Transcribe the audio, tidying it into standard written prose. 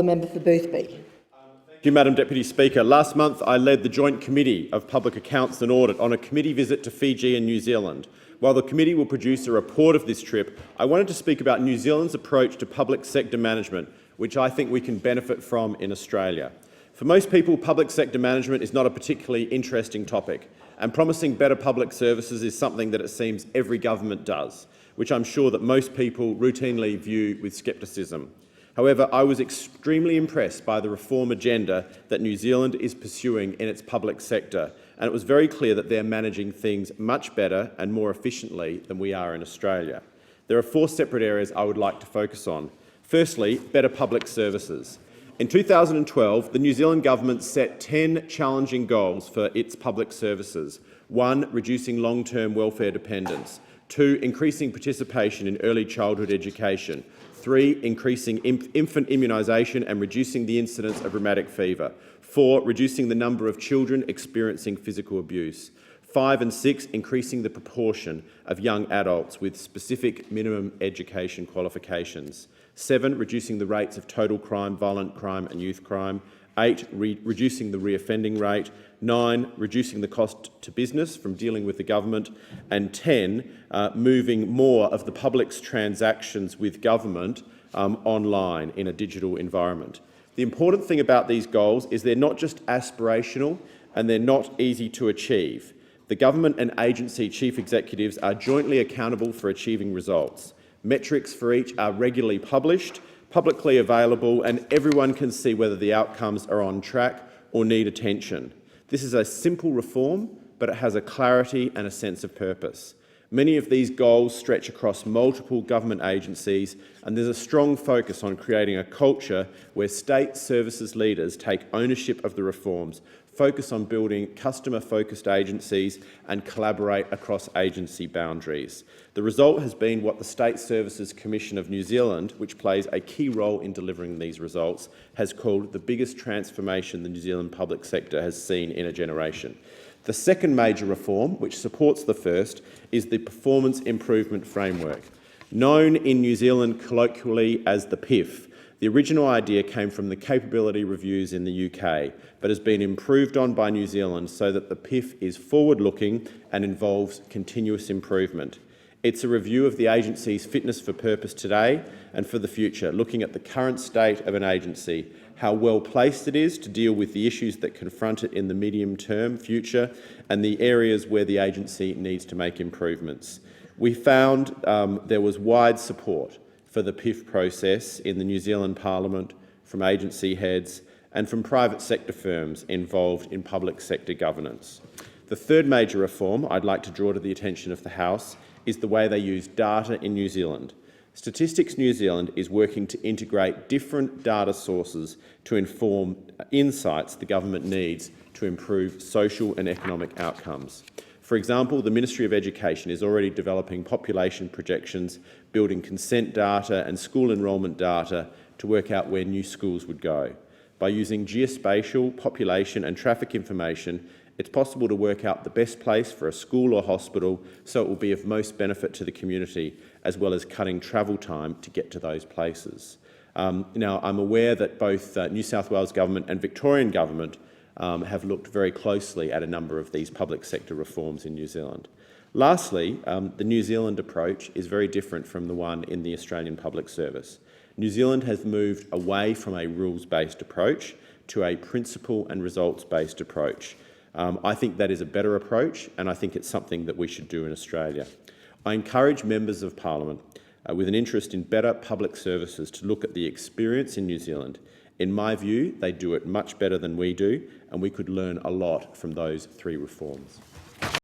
The member for Boothby. Thank you, Madam Deputy Speaker. Last month I led the Joint Committee of Public Accounts and Audit on a committee visit to Fiji and New Zealand. While the committee will produce a report of this trip, I wanted to speak about New Zealand's approach to public sector management, which I think we can benefit from in Australia. For most people, public sector management is not a particularly interesting topic, and promising better public services is something that it seems every government does, which I'm sure that most people routinely view with scepticism. However, I was extremely impressed by the reform agenda that New Zealand is pursuing in its public sector, and it was very clear that they're managing things much better and more efficiently than we are in Australia. There are 4 separate areas I would like to focus on. Firstly, better public services. In 2012, the New Zealand government set 10 challenging goals for its public services. 1, reducing long-term welfare dependence. 2, increasing participation in early childhood education. 3, increasing infant immunisation and reducing the incidence of rheumatic fever. 4, reducing the number of children experiencing physical abuse. 5 and 6, increasing the proportion of young adults with specific minimum education qualifications. 7, reducing the rates of total crime, violent crime and youth crime. 8, reducing the reoffending rate. 9, reducing the cost to business from dealing with the government. And 10, moving more of the public's transactions with government online in a digital environment. The important thing about these goals is they're not just aspirational and they're not easy to achieve. The government and agency chief executives are jointly accountable for achieving results. Metrics for each are regularly published, publicly available, and everyone can see whether the outcomes are on track or need attention. This is a simple reform, but it has a clarity and a sense of purpose. Many of these goals stretch across multiple government agencies, and there's a strong focus on creating a culture where state services leaders take ownership of the reforms, focus on building customer-focused agencies and collaborate across agency boundaries. The result has been what the State Services Commission of New Zealand, which plays a key role in delivering these results, has called the biggest transformation the New Zealand public sector has seen in a generation. The second major reform, which supports the first, is the Performance Improvement Framework. Known in New Zealand colloquially as the PIF, the original idea came from the capability reviews in the UK, but has been improved on by New Zealand so that the PIF is forward-looking and involves continuous improvement. It's a review of the agency's fitness for purpose today and for the future, looking at the current state of an agency, how well placed it is to deal with the issues that confront it in the medium-term future, and the areas where the agency needs to make improvements. We found there was wide support for the PIF process in the New Zealand Parliament, from agency heads and from private sector firms involved in public sector governance. The third major reform I'd like to draw to the attention of the House is the way they use data in New Zealand. Statistics New Zealand is working to integrate different data sources to inform insights the government needs to improve social and economic outcomes. For example, the Ministry of Education is already developing population projections, building consent data and school enrolment data to work out where new schools would go. By using geospatial, population and traffic information, it's possible to work out the best place for a school or hospital so it will be of most benefit to the community, as well as cutting travel time to get to those places. Now, I'm aware that both New South Wales Government and Victorian Government have looked very closely at a number of these public sector reforms in New Zealand. Lastly, the New Zealand approach is very different from the one in the Australian Public Service. New Zealand has moved away from a rules-based approach to a principle and results-based approach. I think that is a better approach, and I think it's something that we should do in Australia. I encourage members of Parliament with an interest in better public services to look at the experience in New Zealand. In my view, they do it much better than we do, and we could learn a lot from those 3 reforms.